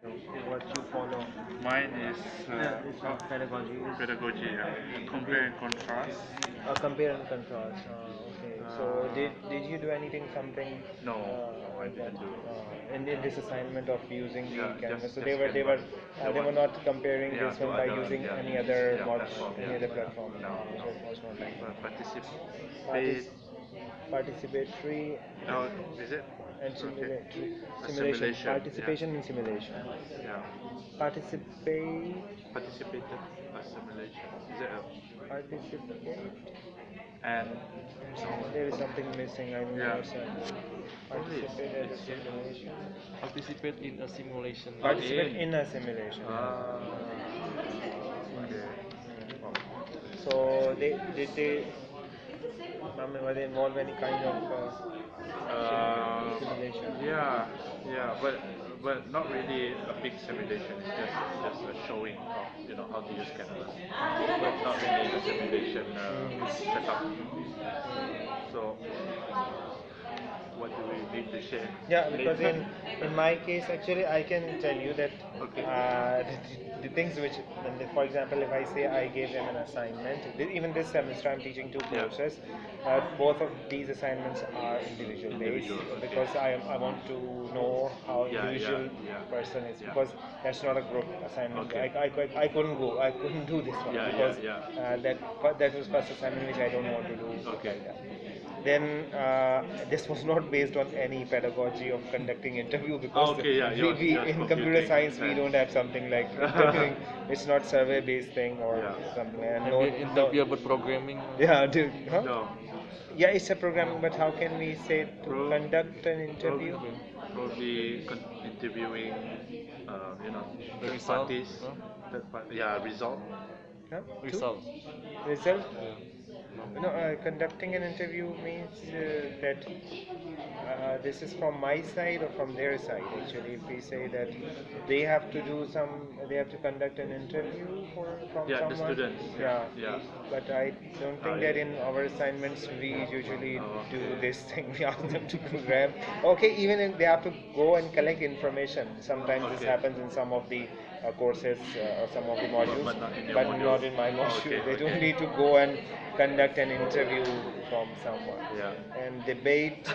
What you follow? Mine is This one, pedagogy is pedagogy, compare we and contrast. compare and contrast. Okay. So Uh, did you do anything something no, no, I like that didn't do. in this assignment of using the Yeah, canvas? So just Canva. they were not comparing Yeah, this to one by other, using yeah, any other yeah, platform, any yeah. other platform. No, So no. it was not like that. Participate. Partic- Participatory Oh, is it? and Okay. A simulation. simulation, yeah, Participation in simulation. yeah. Participate. Participated a simulation. Is it Participate. and There is something missing. I don't yeah. understand. Probably Participate as a it's here. simulation. Participate in a simulation. Oh, Participate in a simulation. Okay. Oh, So they did they. I mean, were they involved any kind of Uh, simulation? yeah, yeah, but not really a big simulation. It's just a showing of how to use Canvas, but not really a simulation setup. So what do we need to share Yeah, because later? in my case, actually, I can tell you that Okay. the things which, for example, if I say I gave them an assignment, even this semester I'm teaching two Yeah. courses. Both of these assignments are individual based Individual. Okay. because I want to know how Yeah, yeah, individual yeah, person is yeah. because that's not a group assignment. Okay. I couldn't go. I couldn't do this one Yeah, yeah, because yeah. that was first assignment which I don't want to do Okay. like that. Then this was not based on any pedagogy of conducting interview because Okay, yeah, yours we just in computer computing science we science. don't have something like interviewing. It's not survey based thing or Yeah. something. And Maybe an interview about programming. yeah, dude, huh? No. Yeah, it's a programming, but how can we say to Pro, conduct an pro, interview? probably interviewing, The third result. parties, yeah, result. Huh? To Result. result? Yeah. No, conducting an interview means that this is from my side or from their side. Actually, if we say that they have to conduct an interview from Yeah, the someone. students. Yeah, Yeah. but I don't think that in our assignments we usually Oh, do okay. this thing. We ask them to program. Okay, even if they have to go and collect information. Sometimes this Okay. happens in some of the courses or some of the modules, But not in your but module. not in my Oh, okay, module. They don't okay. need to go and conduct an interview from someone. Yeah. And debate,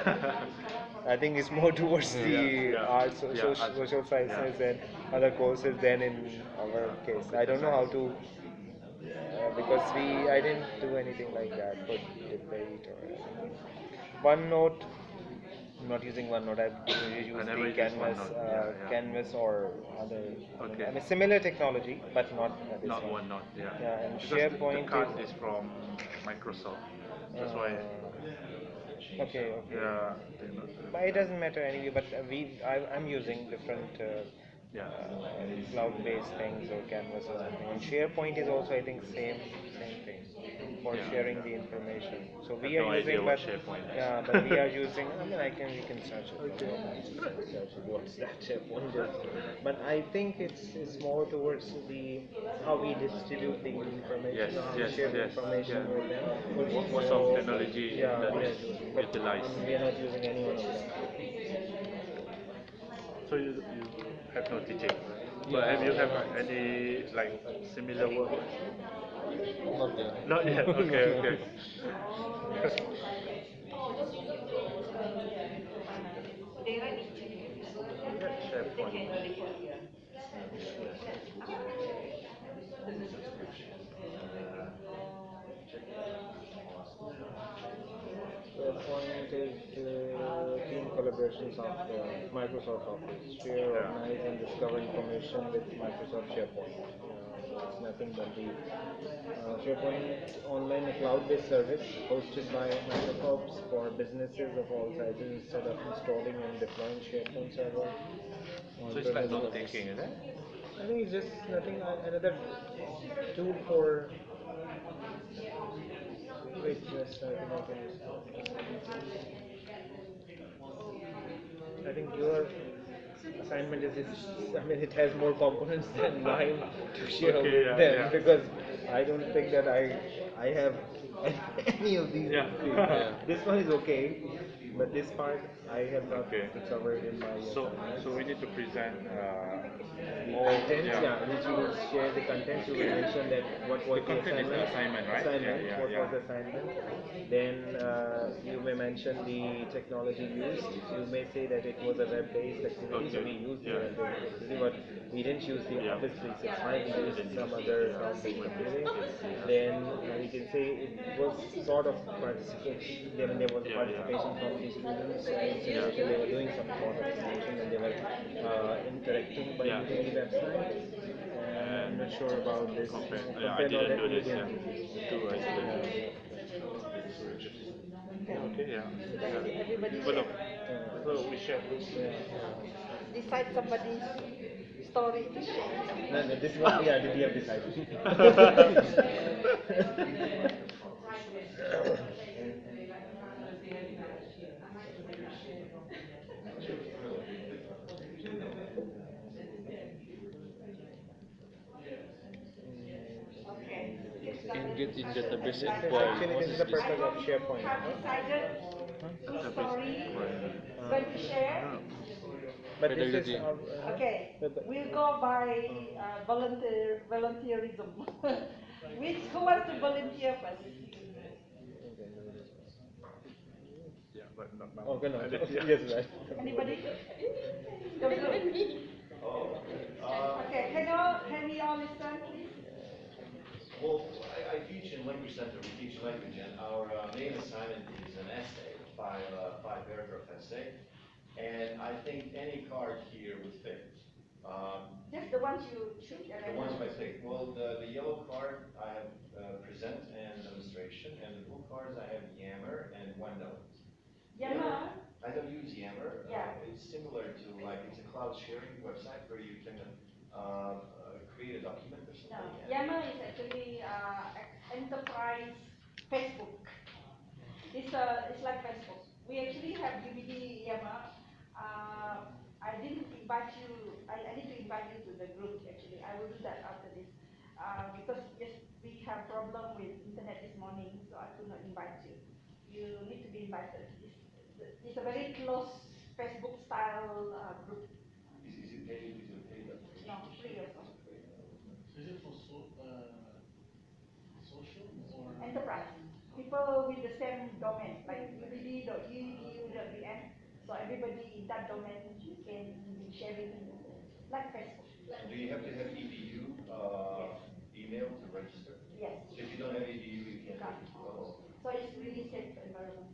I think, is more towards Yeah, the yeah, arts, yeah, social yeah. sciences, and other courses than in our case. I Computer don't know how science. to, because I didn't do anything like that for debate or anything. OneNote, I'm not using OneNote. I I use never the use OneNote. Yeah, yeah. Canvas or other. Okay. I mean, similar technology, but not this Not one. OneNote, yeah. Yeah, and Because the SharePoint card is. is from Microsoft. That's why. Okay, okay. Yeah. But it doesn't matter anyway. But I'm using different Yeah. cloud-based things or Canvas or something. And SharePoint is also, I think, same thing for Yeah. sharing the information. So I have we are no idea using, what but SharePoint yeah, but we are is. using. I mean, we can search it. Okay. Search it. What's that SharePoint is? But I think it's more towards the how we distribute the Yes, information, how we yes, share the yes, information yeah. with them. Most of So technology yeah, that we are is using, but utilized. we are not using any one of them. So you have no teaching, but have you have Yeah. any like similar work? Not yet. Not yet. Okay, okay. SharePoint. SharePoint is team collaboration software, Microsoft Office. Share, Yeah. organize, and discover information with Microsoft SharePoint. It's nothing but the SharePoint online a cloud-based service hosted by Microsoft for businesses of all sizes instead of installing and deploying SharePoint server So it's like on-premise note Office. taking, is it? I think it's just nothing another tool for wait just I think I can I think your assignment I mean, it has more components than mine to share Okay, with yeah, them yeah. because I don't think that I have any of these Yeah. things. Yeah. This one is okay, but this part, I have not Okay. covered in my So assignments. so we need to present The more. contents, yeah, which you will share the contents, you will mention that what was The the content is the assignment, assignment, right? Yeah, what was yeah. the assignment. Then you may mention the technology used. You may say that it was a web-based activity, so Okay. we used the Yeah. web-based activity, but we didn't use the Yeah. Office 365, we We used didn't some use other the accounting web-based activity. activity. Then we can say it was sort of participation, then there was a Yeah, yeah. participation from the students in simulation, they were doing some sort of simulation and they were interacting by Yeah. using the website. And I'm And not sure about this. compare. Yeah, I Compare no, didn't that do you this. Yeah. didn't do this. Two I didn't do. Yeah. Yeah, okay, yeah. Yeah. Everybody But share. so we share. Decide somebody's story to share. No, no, this one, yeah, did you have decided? Okay. Engage in database This is inquiry. actually What this is is the this? purpose of SharePoint. Have decided whose story going to share? But this is Pedagogy. Okay, but- we'll go by volunteerism. Who wants to volunteer first? Yeah, but not now. okay, no, I did- yeah. yes, right. Anybody? Go, go. Okay, can we all listen, please? Well, I teach in Language Center, we teach language, and our main assignment is an essay, five paragraph essay. And I think any card here would fit. Just the ones you choose. The ones I picked. Well, the yellow card, I have present and demonstration, and the blue cards, I have Yammer and OneNote. Yammer? I don't use Yammer. Yeah. It's similar to, like, it's a cloud sharing website where you can create a document or No, something. Yammer is actually enterprise Facebook. It's like Facebook. We actually have DVD Yammer. I didn't invite you. I need to invite you to the group. Actually, I will do that after this because yes, we have problem with internet this morning, so I could not invite you. You need to be invited. It's a very close Facebook style group. Is it paid? Is it paid? No, free also. Is it for social or? Enterprise. People with the same domain, like udd.edu.bn. So everybody in that domain can be sharing like Facebook. Do you have to have EDU email to register? Yes. So if you don't have EDU, you You can't. can't. So it's really safe environment.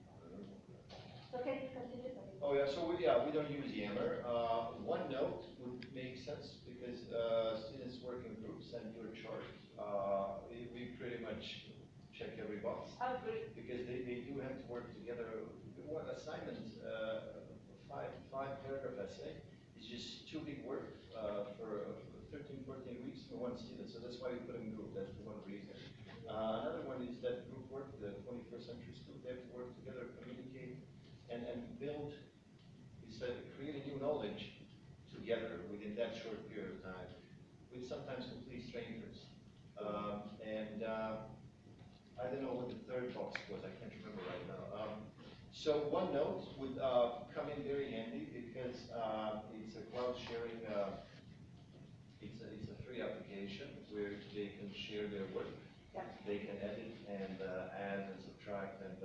So can you continue? Oh yeah, so we don't use Yammer. OneNote would make sense because students work in groups and you're charged. We pretty much check every box. Oh, great. Because they do have to work together. What assignment, five paragraph essay is just too big work for 13, 14 weeks for one student. So that's why we put them in group. That's the one reason. Another one is that group work, the 21st century school, they have to work together, communicate, and build, create a new knowledge together within that short period of time with sometimes complete strangers. I don't know what the third box was, I can't remember right now. So OneNote would come in very handy because it's a cloud sharing, it's a free application where they can share their work. Yeah. They can edit and add and subtract and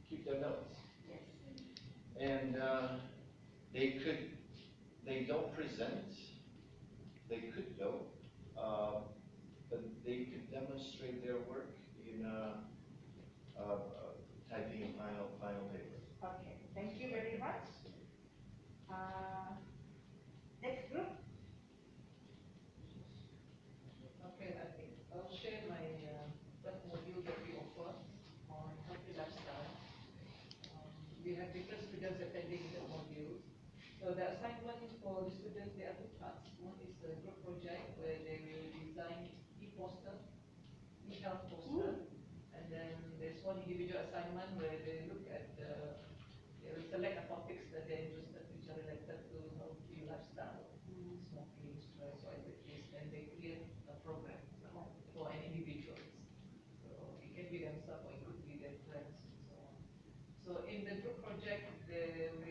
keep their notes. Yes. And they don't present, they could though, but they could demonstrate their work in typing a final paper. Okay. Thank you very much. Next group. Okay, I think I'll share my that module that we offer on healthy lifestyle. We have different students attending the module. So the assignment for the students, there are two parts. One is a group project where they will design e-poster, e-health poster, and then there's one individual assignment where they look at they will select the topics that they're interested, which are related to healthy lifestyle, smoking, stress, diabetes, and they create a program for an individual. So it can be themselves or it could be their friends and so on. So in the group project, we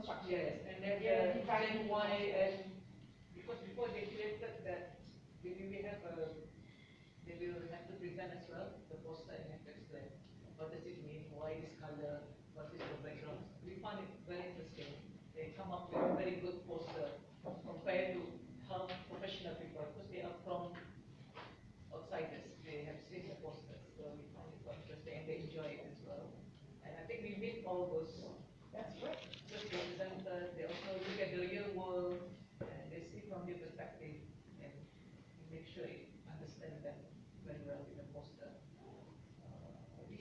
construction. Yes, and then Yeah, the design Gen Y, and because before they created that, we will have to present as well, the poster, and have to explain what does it mean, why this color, what is the background. We found it very interesting. They come up with a very good poster compared to how professional people, because they are from outsiders, they have seen the posters, so we found it quite interesting and they enjoy it as well. And I think we meet all those. That's great. Just representatives, they also look at the real world and they see from their perspective and we make sure you understand them very well in the poster.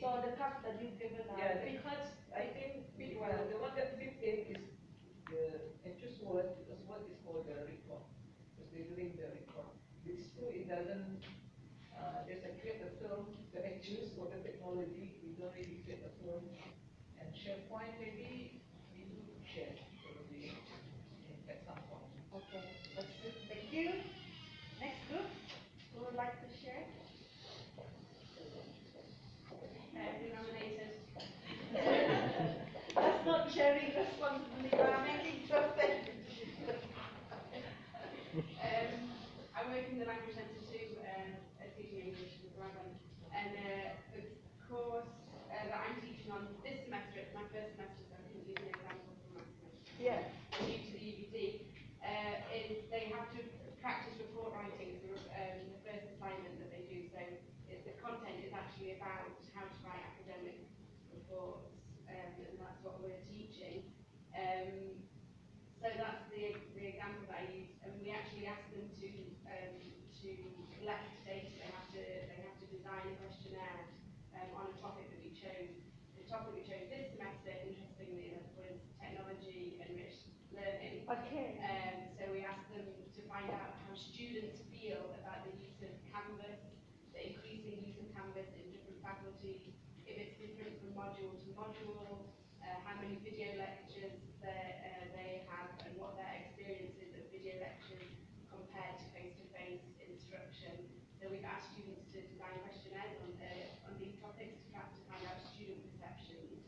So the cuts that you've given are. Yeah, the cuts, I think, the one that fit in is the Anchor's word, because what is called the report, because they're doing the report. It's true, it doesn't, there's a create a film, the Anchor's for the technology, we don't really create a film. And SharePoint, maybe we do share, probably, at some point. Okay, that's good. Thank you. Next group, who would like to share? Denominators. That's not sharing responsibility, but I'm making something. I work in the language centre too, teaching English with Dragon. And the course that I'm teaching on this semester, it's my first semester, so I couldn't use an example from last semester. Yeah. Due to the UBD, is they have to practice report writing. So, the first assignment that they do. So the content is actually about how to write academic reports, and that's what we're teaching. So that's the example that I used, and we actually asked them to collect data. They have to design a questionnaire on a topic that we chose. The topic we chose this semester, interestingly enough, was technology enriched learning. Okay. So we asked them to find out how students feel about the use of Canvas, the increasing use of Canvas in different faculties, if it's different from module to module, how many video lectures they have, and what their experience is of video lectures compared to face-to-face instruction. So we've asked students to design questionnaires on these topics to find out student perceptions.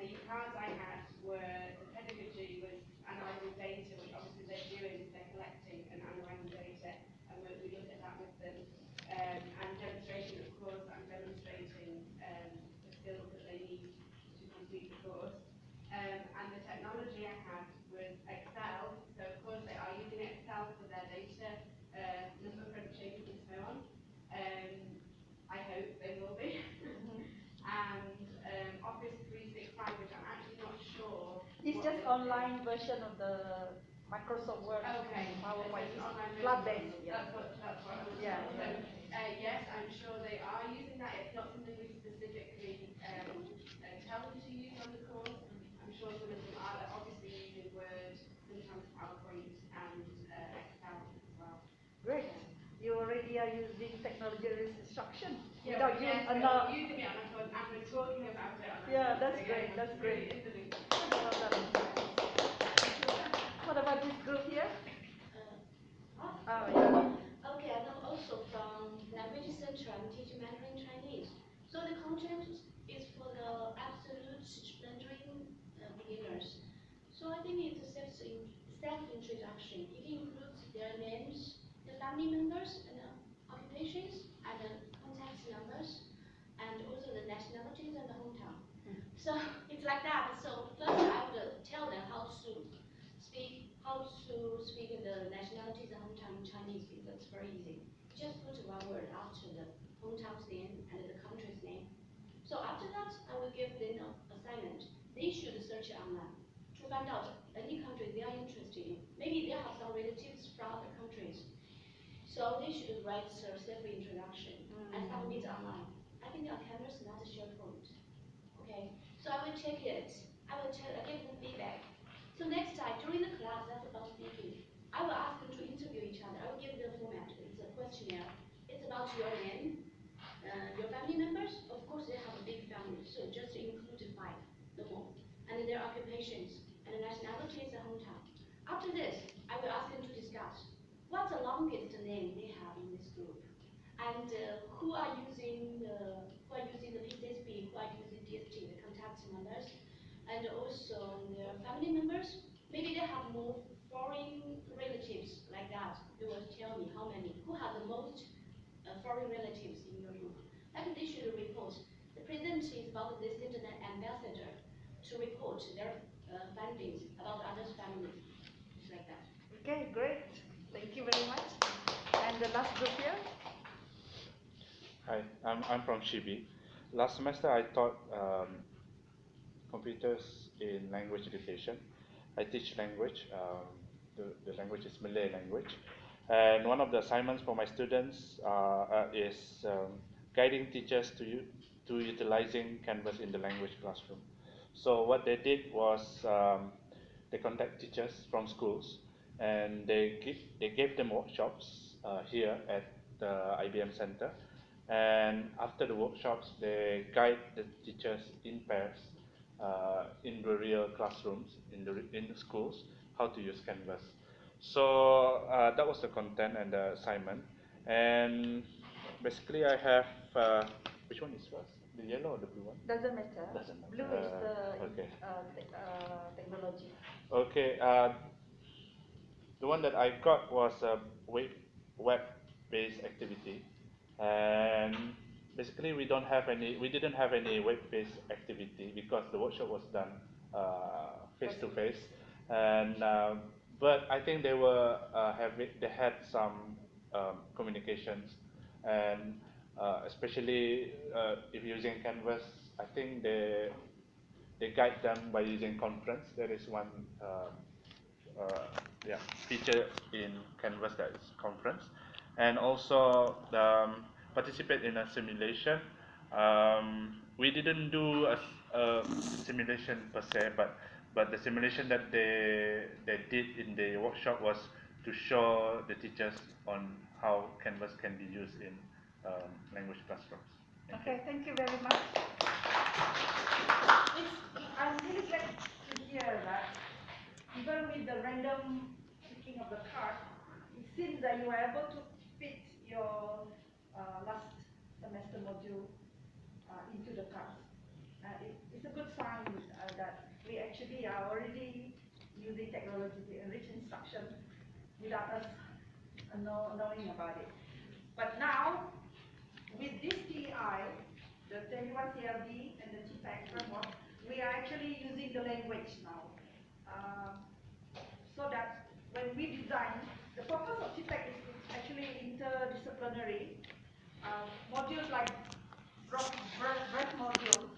The cards I had were, the pedagogy was analysing data, which obviously they're doing, they're collecting and analysing data, and we looked at that with them. And demonstration, of course, I'm demonstrating the skills that they need to complete the course. And the technology I had was Excel, so of course they are using Excel for their data, number crunching and so on. I hope they will be. And Office 365, which I'm actually not sure. It's just online version of the Microsoft Word. Okay. PowerPoint. It's online Cloud-based. That's what I was Yeah, told. yeah. So, yes, I'm sure they are using that. It's not something we specifically tell them to use on the course. I'm sure some of them are obviously using Word, sometimes PowerPoint and Excel as well. Great. You already are using technology instruction. Yeah, Without yes, using I'm using it and I'm talking about it. Yeah, that's So, great. I'm That's really great. in the loop. Well done. What about this group here? Oh, yeah. Okay, I'm also from Language Center. I'm teaching Mandarin Chinese. So the content is for the absolute Mandarin beginners. So I think it's a self-introduction. It includes their names, the family members, and occupations, and contact numbers, and also the nationalities and the hometown. So it's like that. So first I would tell them how to speak the nationalities and hometown in Chinese. That's very easy. Just put one word after the hometown's name and the country's name. So after that, I will give them an assignment. They should search online to find out any country they are interested in. Maybe they have some relatives from other countries. So they should write a self-introduction and submit online. I think on Canvas, not a SharePoint. Okay, so I will check it. I will give them feedback. So next time, during the class, that's about speaking. I will ask them to interview each other. I will give them a format. It's a questionnaire. It's about your name, your family members. Of course, they have a big family, so just include 5, no more. And their occupations, and the nationalities and hometown. After this, I will ask them to discuss what's the longest name they have in this group, and who are using the PCSB, who are using DST, the contact numbers, and also their family members. Maybe they have more foreign relatives like that. You will tell me how many, who have the most foreign relatives in your group. I think they should report. The president is about this internet ambassador to report their findings about others' families. It's like that. Okay, great. Thank you very much. And the last group here? Hi, I'm from Shibi. Last semester I taught computers in language education. I teach language. The language is Malay language. And one of the assignments for my students is guiding teachers to utilizing Canvas in the language classroom. So what they did was they contact teachers from schools and they gave them workshops here at the IBM Center. And after the workshops, they guide the teachers in pairs in the real classrooms, in the schools, how to use Canvas. So that was the content and the assignment. And basically, I have which one is first? The yellow or the blue one? Doesn't matter. Doesn't matter. Blue is the Okay. technology. Okay. The one that I got was a web-based activity, and basically we didn't have any web-based activity because the workshop was done face to face, and but I think they had some communications, and especially if using Canvas, I think they guide them by using conference. There is one yeah, feature in Canvas, that is conference, and also participate in a simulation. We didn't do a simulation per se, but the simulation that they did in the workshop was to show the teachers on how Canvas can be used in language classrooms. Okay, thank you very much. I'm really glad to hear that even with the random picking of the card, it seems that you are able to fit your last semester module into the cards. It's a good sign that we actually are already using technology to enrich instruction without us knowing about it. But now, with this TEI, the 21 CLD and the TPAC framework, we are actually using the language now. So that when we design, the purpose of TPAC is actually interdisciplinary. Modules like breath module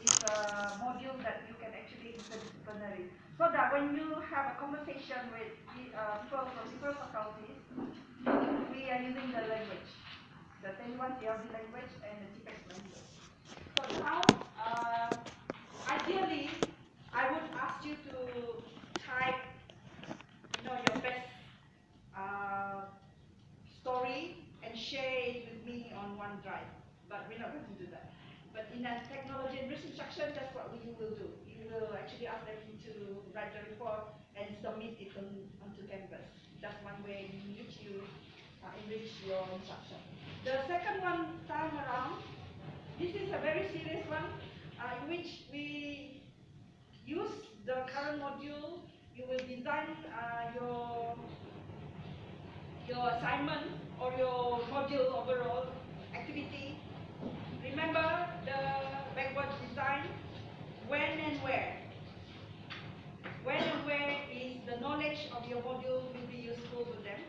is a module that you can actually interdisciplinary. So that when you have a conversation with people from different faculties, we are using the language, the 21 CLD language and the TPAC language. So now, ideally, I would ask you to type, your best story and share it with me on OneDrive. But we're not going to do that. But in a technology and risk instruction, that's what we will do. You will actually ask them to write the report and submit it onto Canvas. That's one way in which you enrich your instruction. The second one time around, this is a very serious one, in which we use the current module. You will design your assignment or your module overall activity. Remember the backward design, when and where. When and where is the knowledge of your module will be useful to them.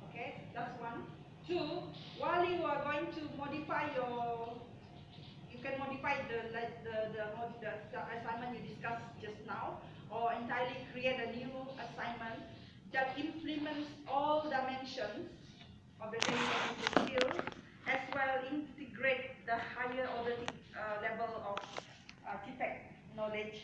Okay, that's one. Two, while you are going to modify you can modify the assignment you discussed just now, or entirely create a new assignment that implements all dimensions of the technical skills, as well integrate the higher order level of TPAC knowledge